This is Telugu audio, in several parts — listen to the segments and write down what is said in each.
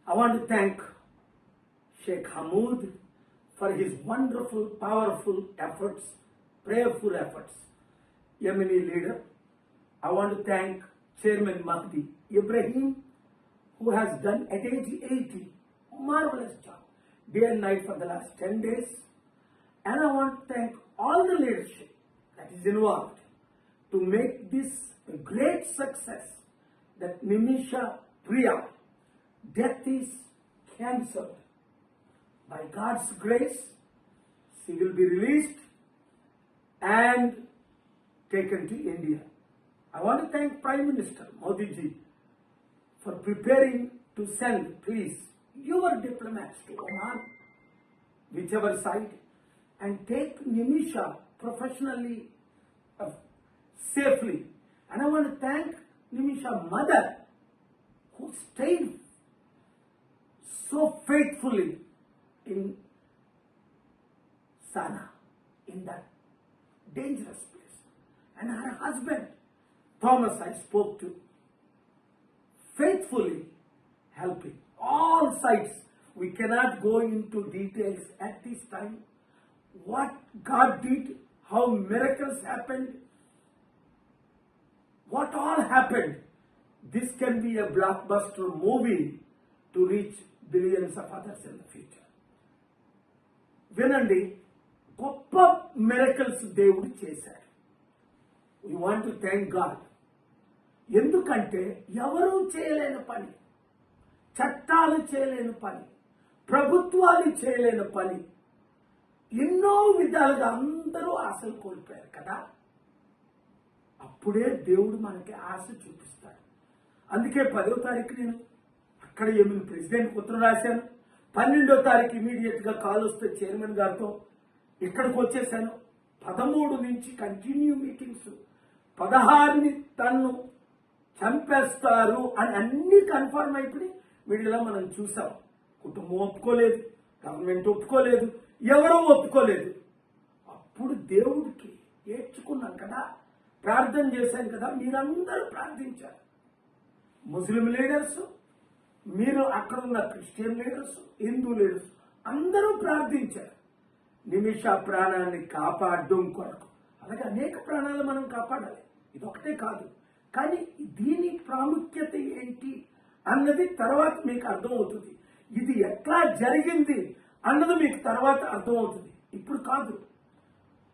I want to thank Sheikh Hamoud for his wonderful, powerful efforts, prayerful efforts. Yemeni leader. I want to thank Chairman Mahdi Ibrahim, who has done at age 80 marvelous job, day and night for the last 10 days. And I want to thank all the leadership that is involved to make this a great success, that Nimisha Priya death is cancelled. By God's grace, she will be released and taken to India. I want to thank Prime Minister Modi ji for preparing to send, please, your diplomats to Oman, whichever side, and take Nimisha professionally, safely. And I want to thank Nimisha's mother, who stayed so faithfully in Sana, in that dangerous place. And her husband, Thomas, I spoke to, faithfully helping all sides. We cannot go into details at this time. What God did, how miracles happened, what all happened. This can be a blockbuster movie to reach billions of others in the future. వినండి, గొప్ప మిరకల్స్ దేవుడు చేశాడు. We want to thank God. ఎందుకంటే ఎవరూ చేయలేని పని, చట్టాలు చేయలేని పని, ప్రభుత్వాలు చేయలేని పని, ఎన్నో విధాలుగా అందరూ ఆశలు కోల్పోయారు కదా. అప్పుడే దేవుడు మనకి ఆశ చూపిస్తాడు. అందుకే 10వ తారీఖు నేను అక్కడ ఏమైనా ప్రెసిడెంట్కి ఉత్తరం రాశాను. 12వ తారీఖు ఇమీడియట్గా కాల్ వస్తే చైర్మన్ గారితో ఇక్కడికి వచ్చేసాను. 13 నుంచి కంటిన్యూ మీటింగ్స్, 16ని తన్ను చంపేస్తారు అని అన్ని కన్ఫర్మ్ అయిపోయి మీడియాలో మనం చూసాం. కుటుంబం ఒప్పుకోలేదు, గవర్నమెంట్ ఒప్పుకోలేదు, ఎవరూ ఒప్పుకోలేదు. అప్పుడు దేవుడికి ఏడ్చుకున్నాం కదా, ప్రార్థన చేశాం కదా, మీరందరూ ప్రార్థించారు. ముస్లిం లీడర్స్, మీరు అక్కడ ఉన్న క్రిస్టియన్ లీడర్స్, హిందూ లీడర్స్ అందరూ ప్రార్థించారు నిమిష ప్రాణాన్ని కాపాడడం కొరకు. అలాగే అనేక ప్రాణాలు మనం కాపాడాలి, ఇదొకటే కాదు. కానీ దీని ప్రాముఖ్యత ఏంటి అన్నది తర్వాత మీకు అర్థమవుతుంది. ఇది ఎట్లా జరిగింది అన్నది మీకు తర్వాత అర్థమవుతుంది, ఇప్పుడు కాదు.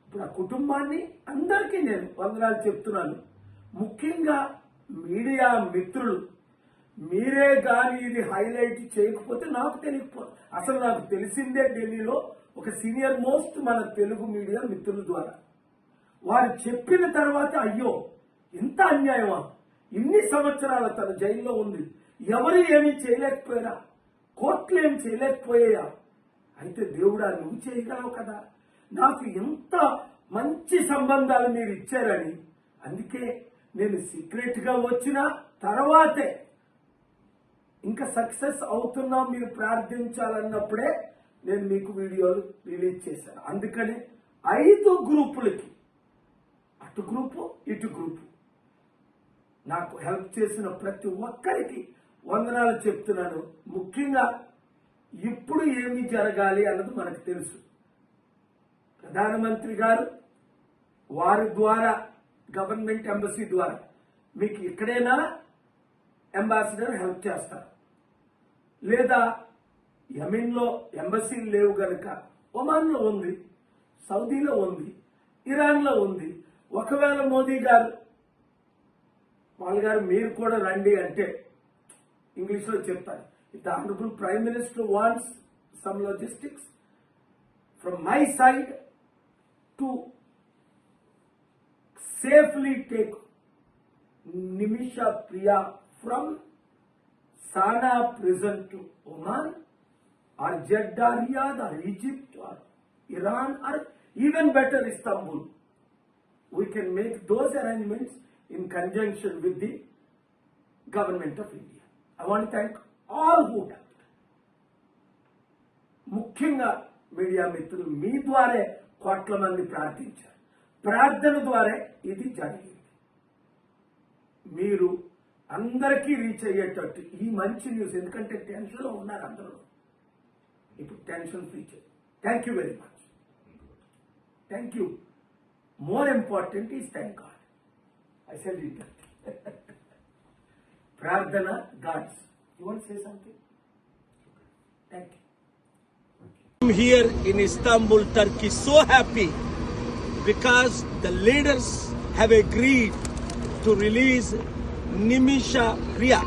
ఇప్పుడు ఆ కుటుంబాన్ని అందరికీ నేను వందనాలు చెప్తున్నాను. ముఖ్యంగా మీడియా మిత్రులు, మీరే కానీ ఇది హైలైట్ చేయకపోతే నాకు తెలియకపోతే, అసలు నాకు తెలిసిందే ఢిల్లీలో ఒక సీనియర్ మోస్ట్ మన తెలుగు మీడియా మిత్రుల ద్వారా. వారు చెప్పిన తర్వాత అయ్యో ఎంత అన్యాయమా, ఇన్ని సంవత్సరాల తన జైల్లో ఉంది, ఎవరు ఏమీ చేయలేకపోయారా, కోర్టులు ఏమి చేయలేకపోయాయా, అయితే దేవుడా నువ్వు చేయగలవు కదా, నాకు ఎంత మంచి సంబంధాలు మీరు ఇచ్చారని. అందుకే నేను సీక్రెట్ గా వచ్చిన తర్వాతే ఇంకా సక్సెస్ అవుతున్నా మీరు ప్రార్థించాలన్నప్పుడే నేను మీకు వీడియోలు రిలీజ్ చేశాను. అందుకని 5 గ్రూపులకి, అటు గ్రూపు ఇటు గ్రూపు, నాకు హెల్ప్ చేసిన ప్రతి ఒక్కరికి వందనాలు చెప్తున్నాను. ముఖ్యంగా ఇప్పుడు ఏమి జరగాలి అన్నది మనకు తెలుసు. ప్రధానమంత్రి గారు వారి ద్వారా, గవర్నమెంట్ ఎంబసీ ద్వారా మీకు ఇక్కడైనా అంబాసిడర్ హెల్ప్ చేస్తారు. లేదా యెమెన్లో ఎంబసీలు లేవు గనక ఒమాన్లో ఉంది, సౌదీలో ఉంది, ఇరాన్లో ఉంది. ఒకవేళ మోదీ గారు గారు మీరు కూడా రండి అంటే ఇంగ్లీష్లో చెప్తారు, if the honourable prime minister wants some logistics from my side to safely take Nimisha Priya from Sana prison to Oman or Jeddah, Riyadh or Egypt or Iran or even better Istanbul. We can make those arrangements in conjunction with the government of India. I want to thank all who helped. ముఖ్యంగా మీడియా మిత్రులు, మీ ద్వారే కోట్ల మంది ప్రార్థించారు. ప్రార్థన ద్వారా ఇది జరిగింది. మీరు అందరికీ రీచ్ అయ్యేటట్టు ఈ మంచి న్యూస్, ఎందుకంటే టెన్షన్లో ఉన్నారు అందరూ, ఇప్పుడు టెన్షన్ ఫ్రీ చేయండి. Thank you very much. Thank you. More important is thank God. I tell you that. ప్రార్థన gods. You want say something? Thank you. I'm here in Istanbul, Turkey, so happy because the leaders have agreed to release Nimisha Priya.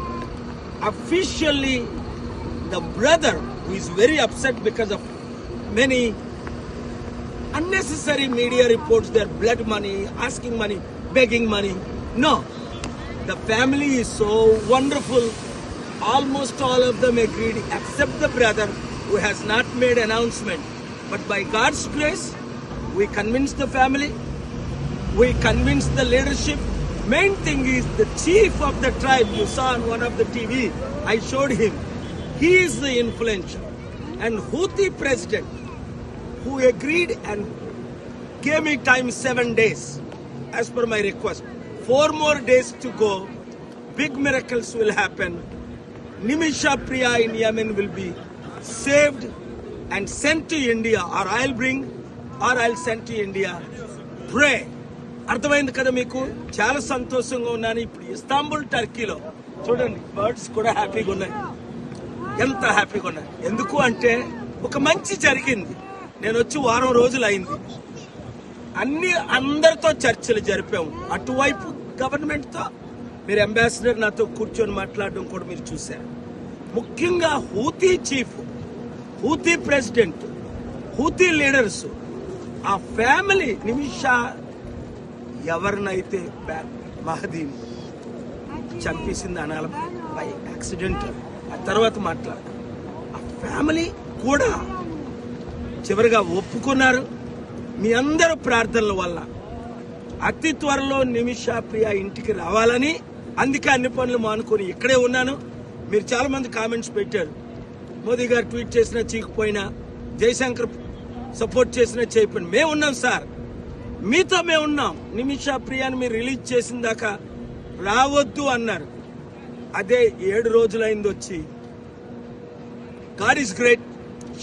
Officially, the brother who is very upset because of many unnecessary media reports, their blood money, asking money, begging money. No, the family is so wonderful. Almost all of them agreed except the brother who has not made announcement. But by God's grace, we convinced the family, we convinced the leadership. Main thing is the chief of the tribe, you saw on one of the TV, I showed him. He is the influential. And Houthi president, who agreed and gave me time 7 days, as per my request. 4 more days to go, big miracles will happen. Nimisha Priya in Yemen will be saved and sent to India, or I'll send to India. Pray. అర్థమైంది కదా మీకు? చాలా సంతోషంగా ఉన్నాను. ఇప్పుడు ఇస్తాంబుల్ టర్కీలో చూడండి, బర్డ్స్ కూడా హ్యాపీగా ఉన్నాయి. ఎంత హ్యాపీగా ఉన్నాయి. ఎందుకు అంటే ఒక మంచి జరిగింది. నేను వచ్చి వారం రోజులు అయింది. అందరితో చర్చలు జరిపాము. అటువైపు గవర్నమెంట్తో, మీరు అంబాసిడర్ నాతో కూర్చొని మాట్లాడడం కూడా మీరు చూశారు. ముఖ్యంగా Houthi chief, Houthi president, Houthi leaders, ఆ ఫ్యామిలీ నిమిషా ఎవరినైతే మహదీని చంపేసింది అనాలి బై యాక్సిడెంట్, ఆ తర్వాత మాట్లాడు. ఆ ఫ్యామిలీ కూడా చివరిగా ఒప్పుకున్నారు. మీ అందరూ ప్రార్థనల వల్ల అతి త్వరలో నిమిషా ప్రియ ఇంటికి రావాలని, అందుకే అన్ని పనులు మానుకొని ఇక్కడే ఉన్నాను. మీరు చాలా మంది కామెంట్స్ పెట్టారు. మోదీ గారు ట్వీట్ చేసినా చీకపోయినా, జయశంకర్ సపోర్ట్ చేసినా చేయకపోయినా మేము ఉన్నాం సార్, మీతో మేము ఉన్నాం. నిమిషా ప్రియాని మీరు రిలీజ్ చేసిన దాకా రావద్దు అన్నారు. అదే 7 రోజులైంది వచ్చి. God is great.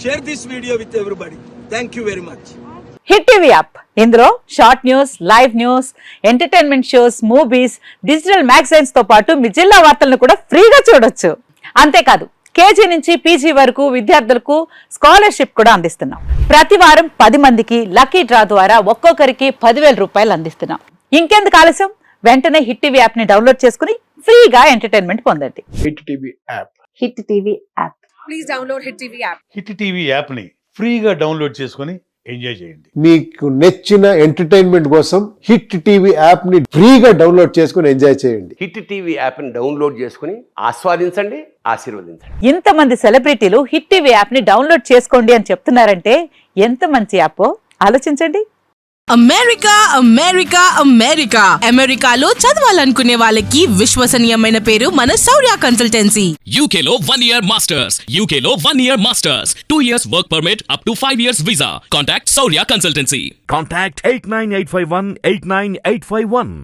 Share this video with everybody. Thank you very much. Hit TV app, ఇందులో short news, live news, entertainment shows, movies, digital magazines తో పాటు మీ జిల్లా వార్తలను కూడా ఫ్రీగా చూడొచ్చు. అంతేకాదు కేజీ నుంచి పీజీ వరకు విద్యార్థులకు స్కాలర్షిప్ కూడా అందిస్తున్నాం. ప్రతి వారం 10 మందికి లక్కీ డ్రా ద్వారా ఒక్కొక్కరికి 10,000 రూపాయలు అందిస్తున్నాం. ఇంకెందుకు ఆలస్యం? వెంటనే హిట్ టీవీ యాప్ ని డౌన్లోడ్ చేసుకుని ఫ్రీగా ఎంటర్టైన్మెంట్ పొందండి. Hit TV app. Hit TV app. Please download hit TV app. Hit TV app ని ఫ్రీగా డౌన్లోడ్ చేసుకుని ఎంజాయ్ చేయండి. మీకు నచ్చిన ఎంటర్టైన్మెంట్ కోసం హిట్ టీవీ యాప్ ని ఫ్రీగా డౌన్లోడ్ చేసుకుని ఎంజాయ్ చేయండి. హిట్ టీవీ యాప్ ని డౌన్లోడ్ చేసుకుని ఆస్వాదించండి, ఆశీర్వదించండి. ఇంతమంది సెలబ్రిటీలు హిట్ టీవీ యాప్ ని డౌన్లోడ్ చేసుకోండి అని చెప్తున్నారంటే ఎంత మంచి యాప్ ఆలోచించండి. అమెరికా అమెరికా అమెరికా అమెరికాలో చదవాలనుకునే వాళ్ళకి విశ్వసనీయమైన పేరు మన శౌర్య కన్సల్టెన్సీ. UK లో 1 year masters. UK లో 1 year masters. 2 years work permit up to 5 years visa. Contact Saurya Consultancy. Contact 89851 89851.